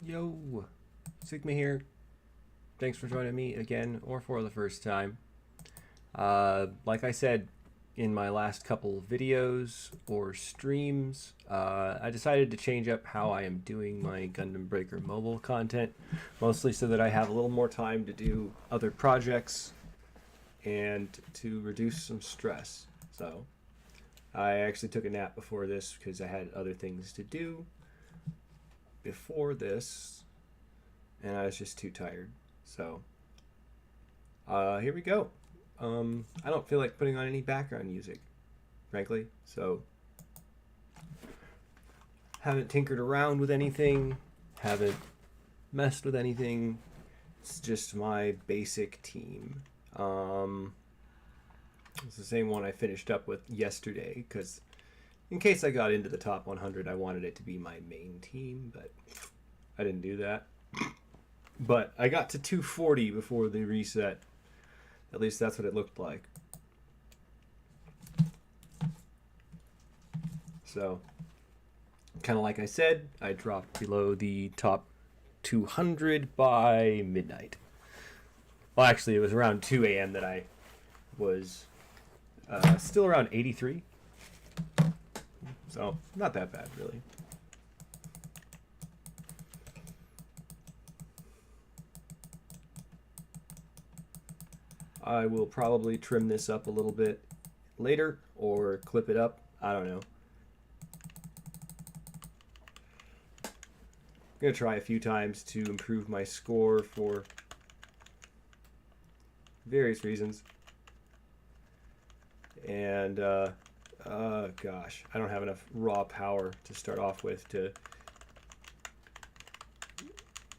Yo, Sigma here. Thanks for joining me again, or for the first time. Like I said in my last couple videos or streams, I decided to change up how I am doing my Gundam Breaker mobile content, mostly so that I have a little more time to do other projects and to reduce some stress. So I actually took a nap before this because I had other things to do before this, and I was just too tired. So here we go. I don't feel like putting on any background music, frankly. So haven't tinkered around with anything, haven't messed with anything. It's just my basic team. It's the same one I finished up with yesterday because in case I got into the top 100, I wanted it to be my main team, but I didn't do that. But I got to 240 before the reset. At least that's what it looked like. So, kind of like I said, I dropped below the top 200 by midnight. Well, actually, it was around 2 a.m. that I was still around 83. So, not that bad, really. I will probably trim this up a little bit later or clip it up. I don't know. I'm going to try a few times to improve my score for various reasons. And, gosh, I don't have enough raw power to start off with to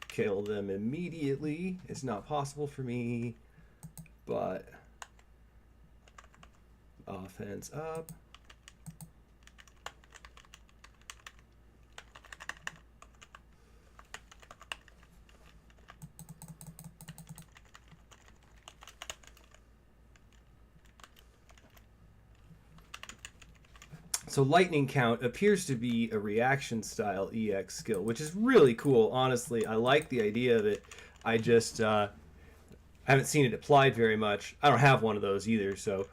kill them immediately. It's not possible for me. But offense up. So lightning count appears to be a reaction style EX skill, which is really cool. Honestly, I like the idea of it. I just I haven't seen it applied very much. I don't have one of those either, so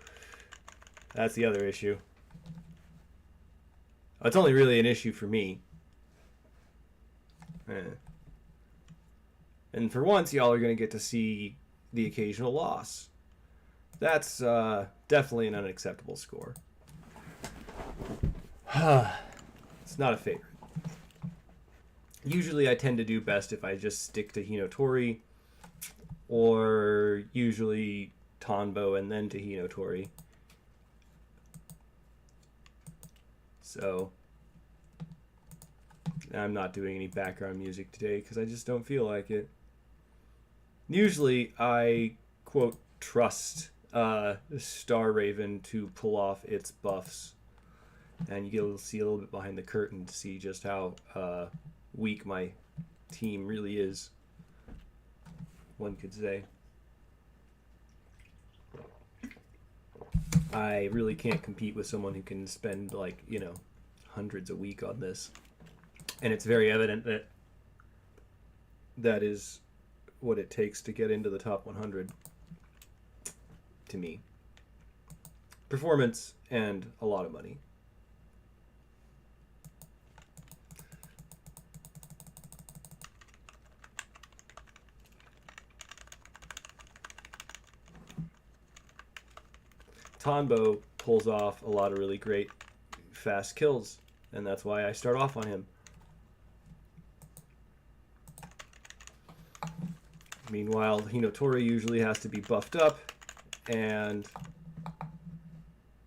that's the other issue. It's only really an issue for me. And for once, y'all are going to get to see the occasional loss. That's definitely an unacceptable score. It's not a favorite. Usually I tend to do best if I just stick to Hinotori, or usually Tonbo and then to Hinotori. So I'm not doing any background music today because I just don't feel like it. Usually I, quote, trust Star Raven to pull off its buffs. And you'll see a little bit behind the curtain to see just how weak my team really is, one could say. I really can't compete with someone who can spend, like, you know, hundreds a week on this. And it's very evident that that is what it takes to get into the top 100 to me. Performance and a lot of money. Tonbo pulls off a lot of really great fast kills, and that's why I start off on him. Meanwhile, Hinotori usually has to be buffed up, and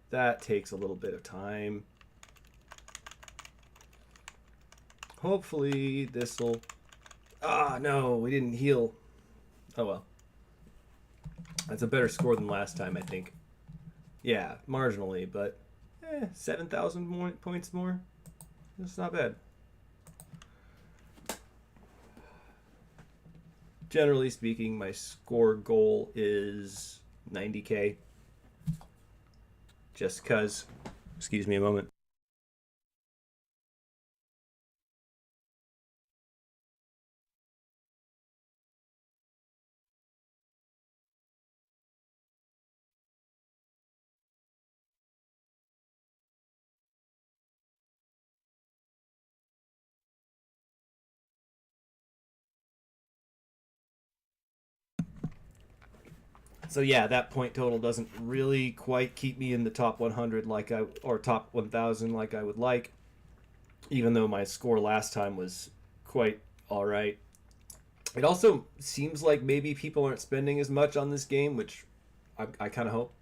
that takes a little bit of time. Hopefully this'll... Ah, no, we didn't heal. Oh well. That's a better score than last time, I think. Yeah, marginally, but 7,000 points more. That's not bad. Generally speaking, my score goal is 90k. Just because. Excuse me a moment. So yeah, that point total doesn't really quite keep me in the top 100 or top 1000 like I would like, even though my score last time was quite all right. It also seems like maybe people aren't spending as much on this game, which I kind of hope.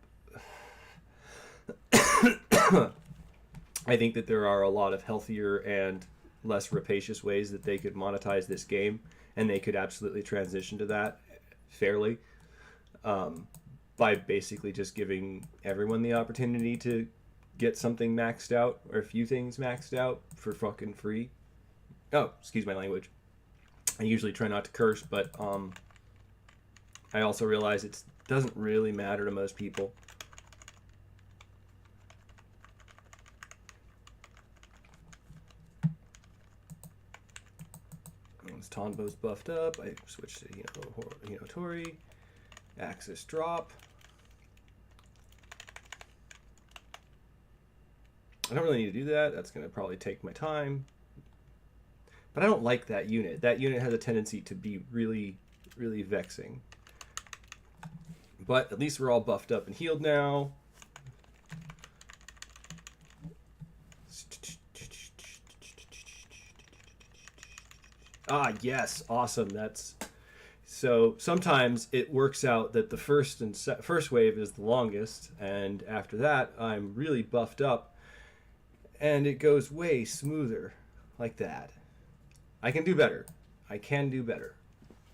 I think that there are a lot of healthier and less rapacious ways that they could monetize this game, and they could absolutely transition to that fairly, by basically just giving everyone the opportunity to get something maxed out or a few things maxed out for fucking free. Oh, excuse my language. I usually try not to curse, but I also realize it doesn't really matter to most people. Once Tonbo's buffed up, I switch to Hinotori. Axis drop. I don't really need to do that. That's going to probably take my time. But I don't like that unit. That unit has a tendency to be really, really vexing. But at least we're all buffed up and healed now. Ah, yes, awesome. So sometimes it works out that the first wave is the longest, and after that I'm really buffed up, and it goes way smoother, like that. I can do better. I can do better,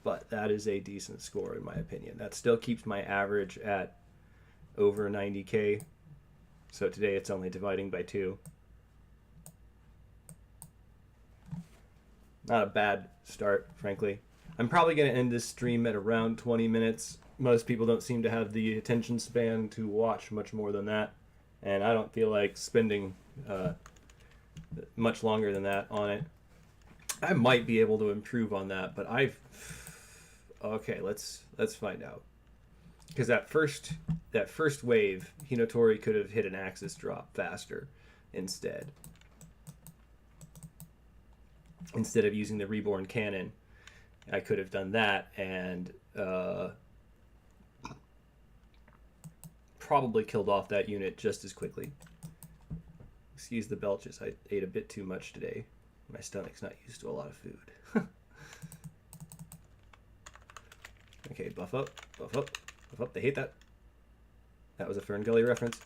but that is a decent score in my opinion. That still keeps my average at over 90k. So today it's only dividing by 2. Not a bad start, frankly. I'm probably going to end this stream at around 20 minutes. Most people don't seem to have the attention span to watch much more than that. And I don't feel like spending much longer than that on it. I might be able to improve on that, but okay, let's find out. Because that first wave, Hinotori could have hit an Axis drop faster instead of using the Reborn Cannon. I could have done that and probably killed off that unit just as quickly. Excuse the belches. I ate a bit too much today. My stomach's not used to a lot of food. Okay, buff up, buff up, buff up. They hate that. That was a Fern Gully reference.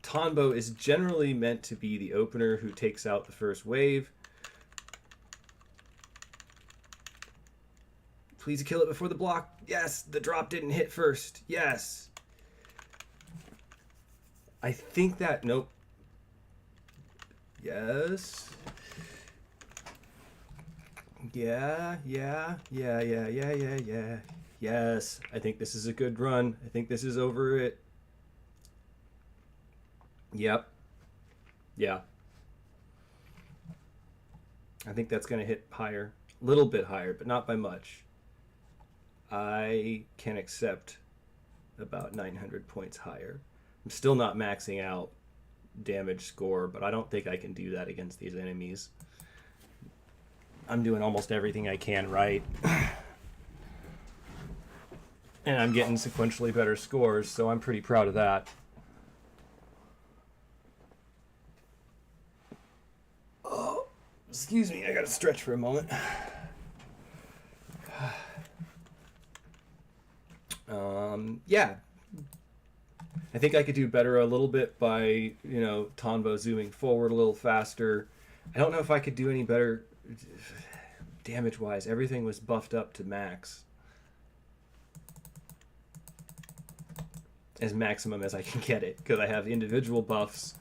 Tonbo is generally meant to be the opener who takes out the first wave. Please kill it before the block. Yes, the drop didn't hit first. Yes. I think that, nope. Yes. Yeah. Yes, I think this is a good run. I think this is over it. Yep. Yeah. I think that's going to hit higher. A little bit higher, but not by much. I can accept about 900 points higher. I'm still not maxing out damage score, but I don't think I can do that against these enemies. I'm doing almost everything I can right. And I'm getting sequentially better scores, so I'm pretty proud of that. Oh, excuse me, I gotta stretch for a moment. Yeah. I think I could do better a little bit by, Tonbo zooming forward a little faster. I don't know if I could do any better damage-wise. Everything was buffed up to max. As maximum as I can get it, because I have individual buffs,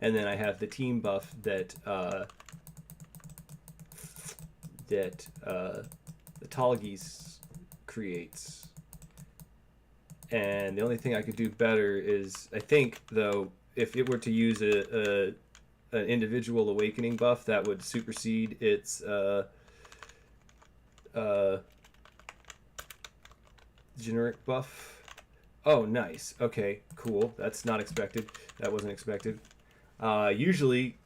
and then I have the team buff that the Talgis creates. And the only thing I could do better is, I think, though, if it were to use an individual awakening buff, that would supersede its generic buff. Oh, nice. Okay, cool. That's not expected. That wasn't expected. Usually,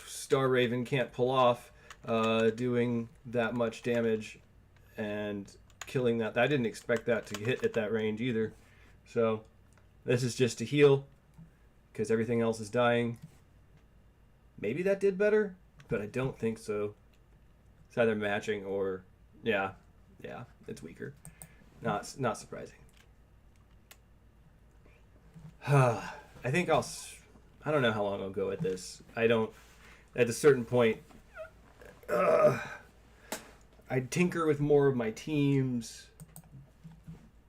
Star Raven can't pull off doing that much damage and killing that. I didn't expect that to hit at that range either. So this is just to heal because everything else is dying. Maybe that did better, but I don't think so. It's either matching or yeah, it's weaker. Not surprising. I think I don't know how long I'll go at this. I don't. At a certain point, I'd tinker with more of my teams.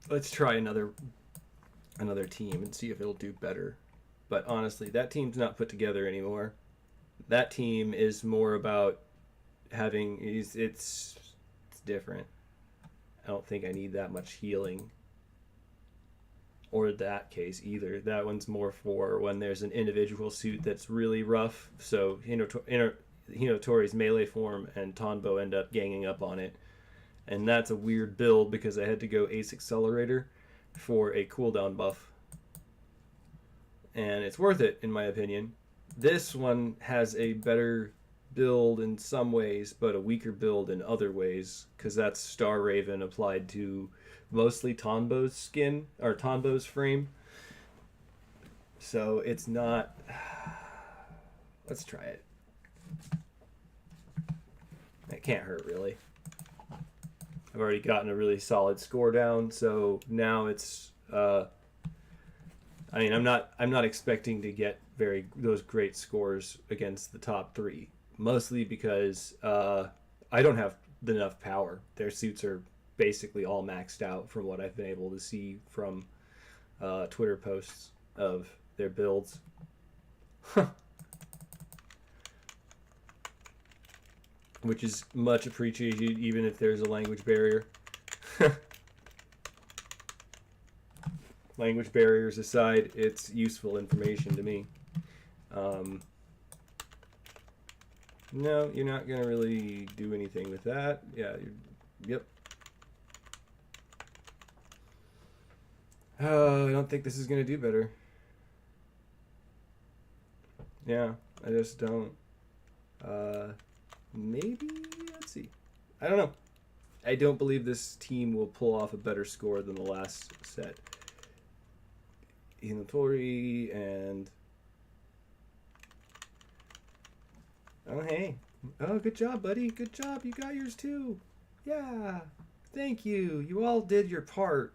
Let's try another team and see if it'll do better. But honestly, that team's not put together anymore. That team is more about having it's different. I don't think I need that much healing. Or that case either. That one's more for when there's an individual suit that's really rough. So Hinotori's melee form and Tonbo end up ganging up on it. And that's a weird build because I had to go Ace Accelerator for a cooldown buff. And it's worth it, in my opinion. This one has a better build in some ways, but a weaker build in other ways, because that's Star Raven applied to mostly Tonbo's skin, or Tonbo's frame. So it's not... Let's try it. It can't hurt, really. I've already gotten a really solid score down, so now it's... I mean, I'm not expecting to get those great scores against the top three, mostly because I don't have enough power. Their suits are basically all maxed out from what I've been able to see from Twitter posts of their builds. Which is much appreciated even if there's a language barrier. Language barriers aside, it's useful information to me. No, you're not going to really do anything with that. Yeah, yep. Oh, I don't think this is going to do better. Yeah, I just don't. Maybe, let's see. I don't know. I don't believe this team will pull off a better score than the last set. Hinotori and... Oh, hey. Oh, good job, buddy. Good job. You got yours, too. Yeah. Thank you. You all did your part.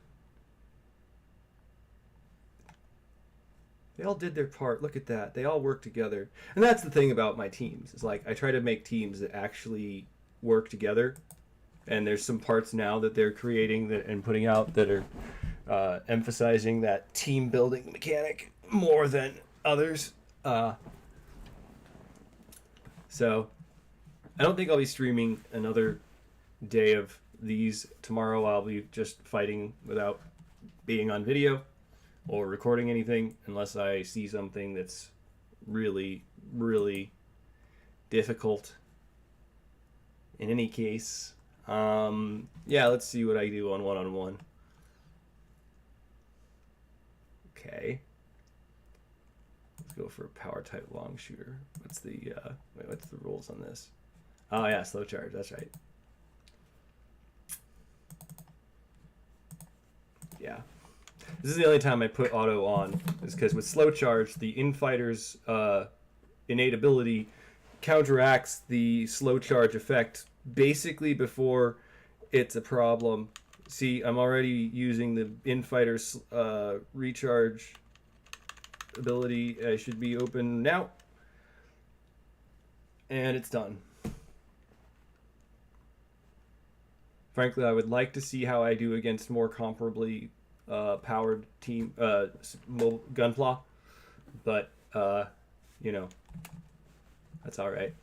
They all did their part. Look at that. They all work together. And that's the thing about my teams. It's like I try to make teams that actually work together. And there's some parts now that they're creating and putting out that are emphasizing that team building mechanic more than others. So I don't think I'll be streaming another day of these. Tomorrow I'll be just fighting without being on video or recording anything unless I see something that's really, really difficult. In any case, yeah, let's see what I do on one-on-one. Okay. Let's go for a power type long shooter. What's the what's the rules on this? Oh yeah, slow charge, that's right. Yeah. This is the only time I put auto on, is because with slow charge, the infighter's innate ability counteracts the slow charge effect basically before it's a problem. See, I'm already using the infighter's recharge ability. I should be open now. And it's done. Frankly, I would like to see how I do against more comparably powered team Gunpla, but you know, that's all right.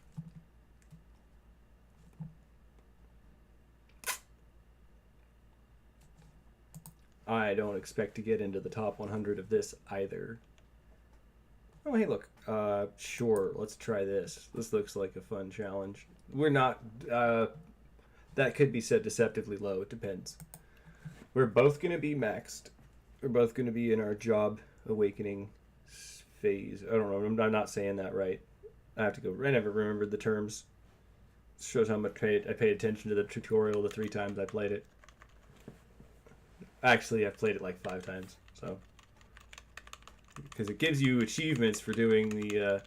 I don't expect to get into the top 100 of this either. Oh, hey, look. Sure, let's try this. This looks like a fun challenge. We're not... that could be set deceptively low. It depends. We're both going to be maxed. We're both going to be in our job awakening phase. I don't know. I'm not saying that right. I have to go... I never remembered the terms. It shows how much I paid attention to the tutorial the 3 times I played it. Actually, I've played it like 5 times, so because it gives you achievements for doing the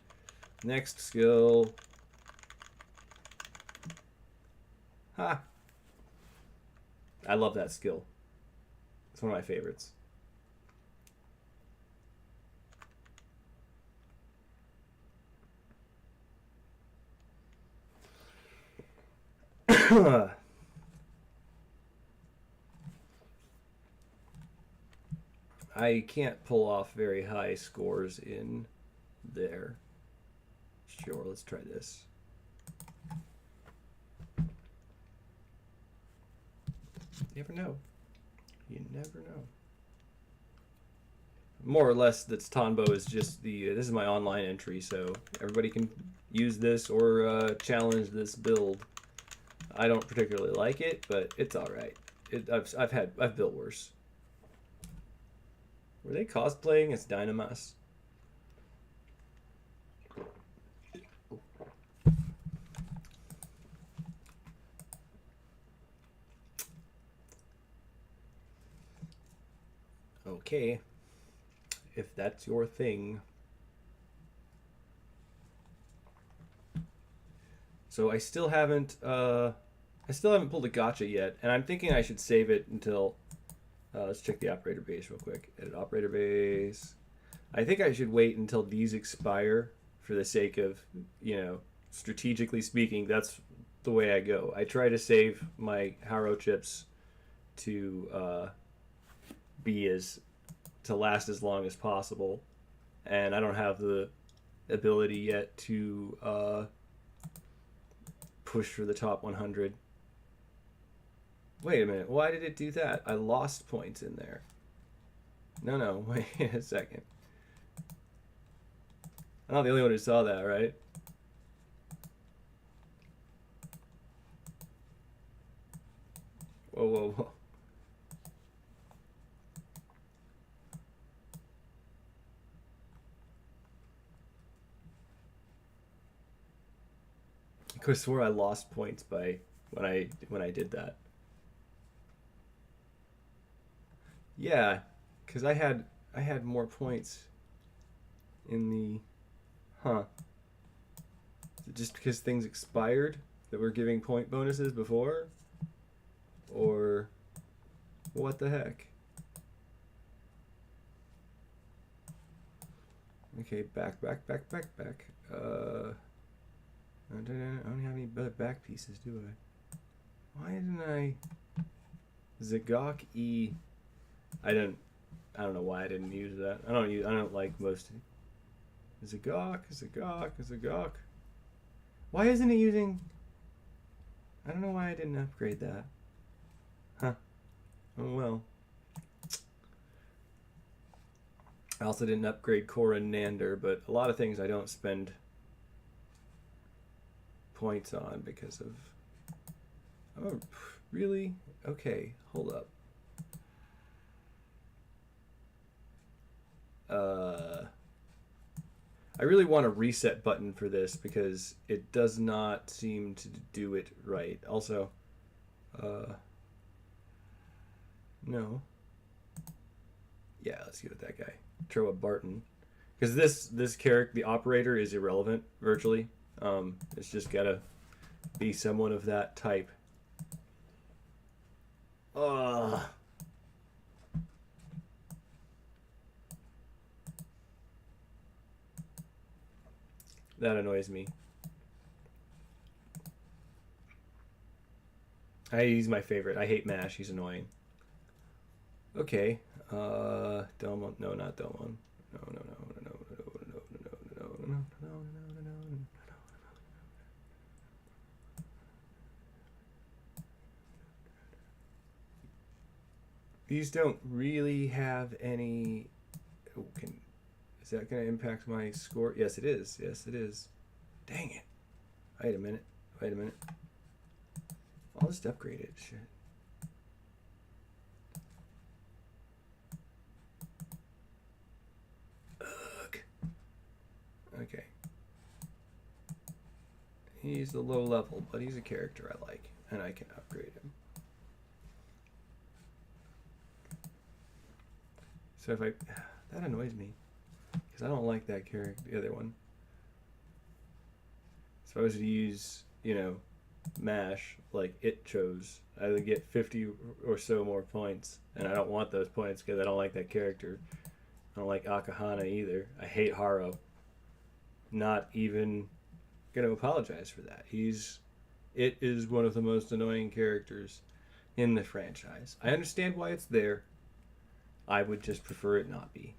next skill. Ha! I love that skill. It's one of my favorites. I can't pull off very high scores in there. Sure, let's try this. You never know. You never know. More or less, that's Tonbo is just the. This is my online entry, so everybody can use this or challenge this build. I don't particularly like it, but it's all right. I've built worse. Were they cosplaying as Dynamas? Okay, if that's your thing. So I still haven't pulled a gotcha yet, and I'm thinking I should save it until. Let's check the operator base real quick. Edit operator base. I think I should wait until these expire for the sake of, strategically speaking, that's the way I go. I try to save my Haro chips to last as long as possible, and I don't have the ability yet to push for the top 100. Wait a minute, why did it do that? I lost points in there. No, wait a second. I'm not the only one who saw that, right? Whoa. I could have swore I lost points by when I did that. Yeah, because I had more points in the. Huh. Is it just because things expired that we're giving point bonuses before? Or what the heck? Okay, back. I don't have any back pieces, do I? Why didn't I? Zagok E. I don't know why I didn't use that. I don't like most. Zagok. Why isn't it using? I don't know why I didn't upgrade that. Huh. Oh well. I also didn't upgrade Korra Nander, but a lot of things I don't spend points on because of. Oh, really? Okay, hold up. I really want a reset button for this because it does not seem to do it right. Also, no. Yeah, let's go with that guy. Troa Barton. Because this character, the operator, is irrelevant, virtually. It's just gotta be someone of that type. Ugh. That annoys me. He's my favorite. I hate MASH. He's annoying. Okay. Delmon. No, not Delmon. No. These don't really have any. Oh, is that going to impact my score? Yes, it is. Dang it. Wait a minute. I'll just upgrade it. Shit. Ugh. Okay. He's the low level, but he's a character I like, and I can upgrade him. So if I... That annoys me. Because I don't like that character, the other one. So if I was to use, you know, MASH, like it chose, I would get 50 or so more points. And I don't want those points because I don't like that character. I don't like Akahana either. I hate Haro. Not even going to apologize for that. It is one of the most annoying characters in the franchise. I understand why it's there. I would just prefer it not be.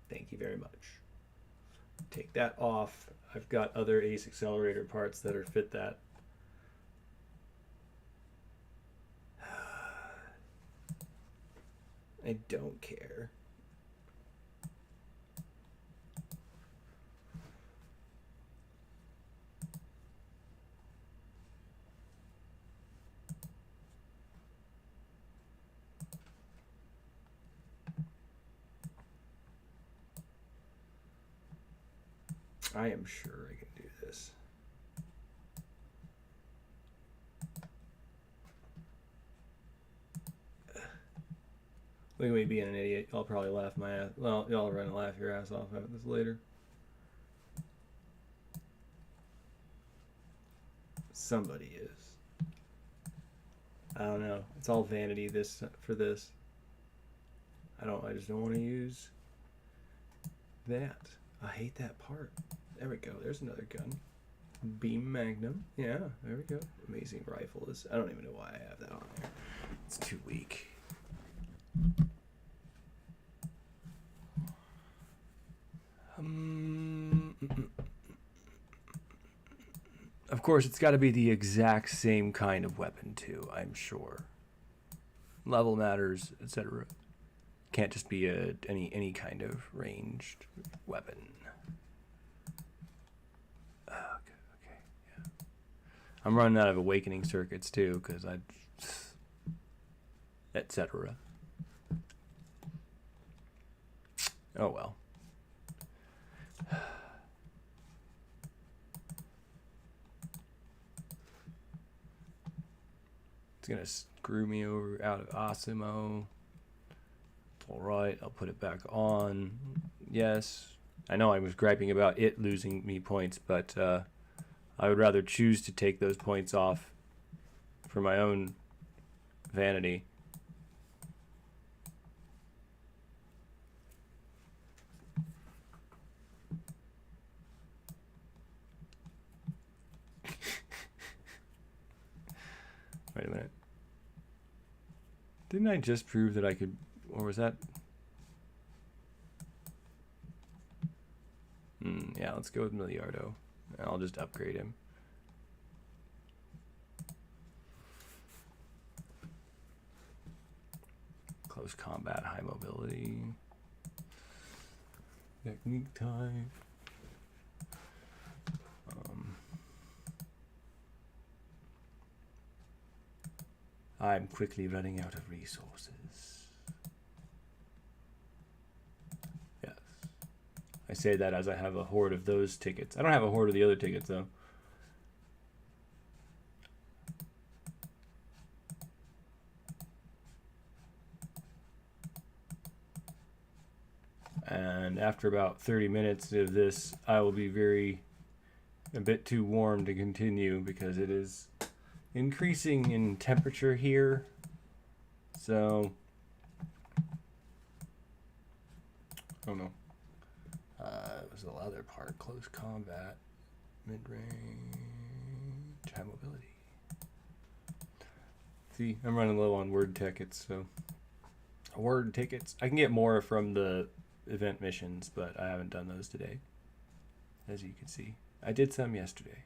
Thank you very much. Take that off. I've got other Ace Accelerator parts that are fit that. I don't care. I am sure I can do this. Look at me being an idiot. I'll probably laugh my ass. Well, y'all are gonna laugh your ass off at this later. Somebody is. I don't know. It's all vanity for this. I just don't want to use that. I hate that part. There we go. There's another gun. Beam Magnum. Yeah, there we go. Amazing rifle is. I don't even know why I have that on there. It's too weak. Of course, it's got to be the exact same kind of weapon too, I'm sure. Level matters, etc. Can't just be any kind of ranged weapon. Okay, yeah. I'm running out of awakening circuits too, because etc. Oh well. It's gonna screw me over out of Asimo. Alright, I'll put it back on. Yes. I know I was griping about it losing me points, but I would rather choose to take those points off for my own vanity. Wait a minute. Didn't I just prove that I could, or was that? Yeah, let's go with Miliardo. I'll just upgrade him. Close combat, high mobility. Technique type. I'm quickly running out of resources. Yes. I say that as I have a horde of those tickets. I don't have a horde of the other tickets, though. And after about 30 minutes of this, I will be a bit too warm to continue because it is increasing in temperature here, so oh no, it was the other part. Close combat, mid-range, high mobility. See, I'm running low on word tickets, so word tickets. I can get more from the event missions, but I haven't done those today, as you can see. I did some yesterday.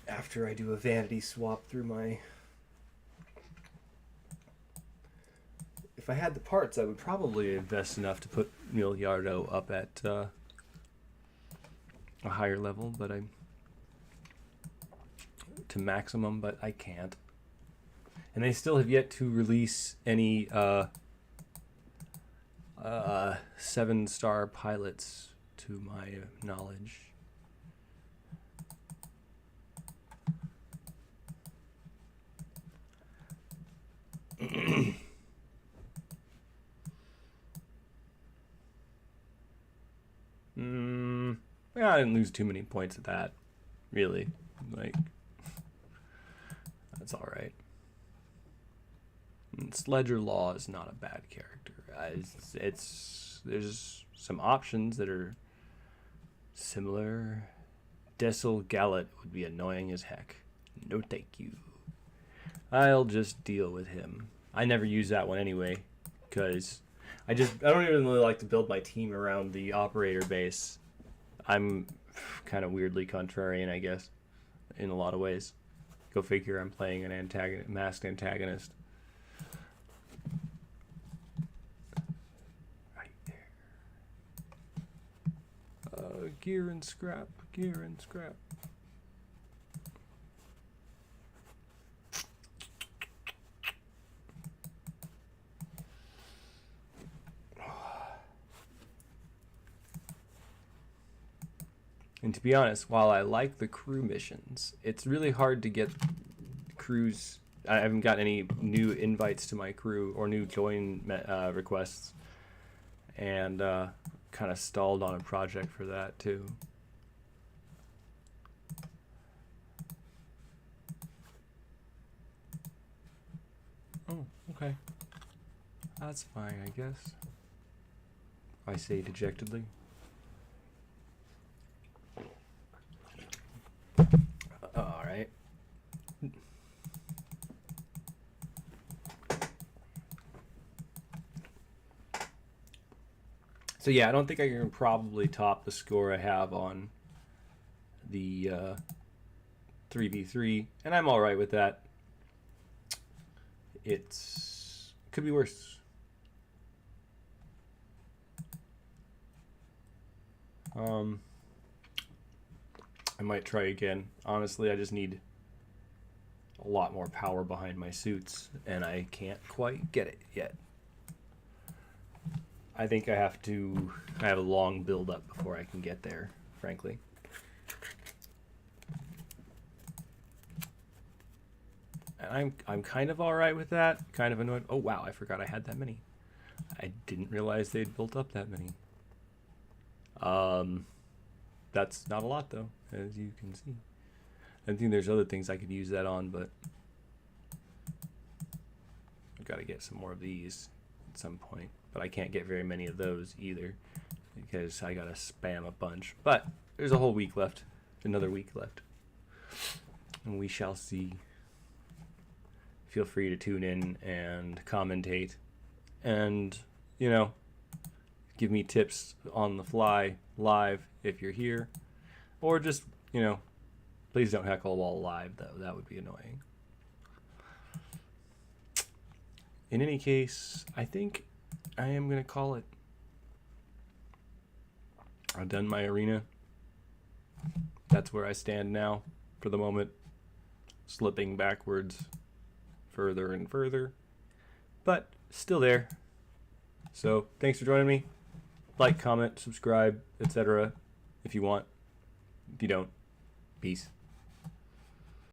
After I do a vanity swap through my... If I had the parts, I would probably invest enough to put Miliardo up at a higher level, but to maximum, but I can't. And they still have yet to release any 7-star pilots to my knowledge. Yeah, I didn't lose too many points at that, really. Like, that's all right. And Sledger Law is not a bad character. There's some options that are similar. Dessel Gallet would be annoying as heck. No thank you. I'll just deal with him. I never use that one anyway, because I don't even really like to build my team around the operator base. I'm kind of weirdly contrarian, I guess, in a lot of ways. Go figure, I'm playing an masked antagonist. Right there. Gear and scrap, gear and scrap. And to be honest, while I like the crew missions, it's really hard to get crews. I haven't got any new invites to my crew or new join requests, and kind of stalled on a project for that too. Oh, okay. That's fine, I guess. I say dejectedly. All right. So yeah, I don't think I can probably top the score I have on the 3v3, and I'm all right with that. Could be worse. I might try again. Honestly, I just need a lot more power behind my suits, and I can't quite get it yet. I think I have a long build up before I can get there, frankly. And I'm kind of all right with that. Kind of annoyed. Oh wow, I forgot I had that many. I didn't realize they'd built up that many. That's not a lot though, as you can see. I think there's other things I could use that on, but I've got to get some more of these at some point. But I can't get very many of those either, because I gotta spam a bunch. But there's a whole week left, another week left, and we shall see. Feel free to tune in and commentate, and give me tips on the fly live if you're here, or just please don't heckle while live though. That would be annoying. In any case, I think I am gonna call it. I've done my arena. That's where I stand now for the moment, slipping backwards further and further, but still there. So thanks for joining me. Like, comment, subscribe, etc. if you want. If you don't, peace.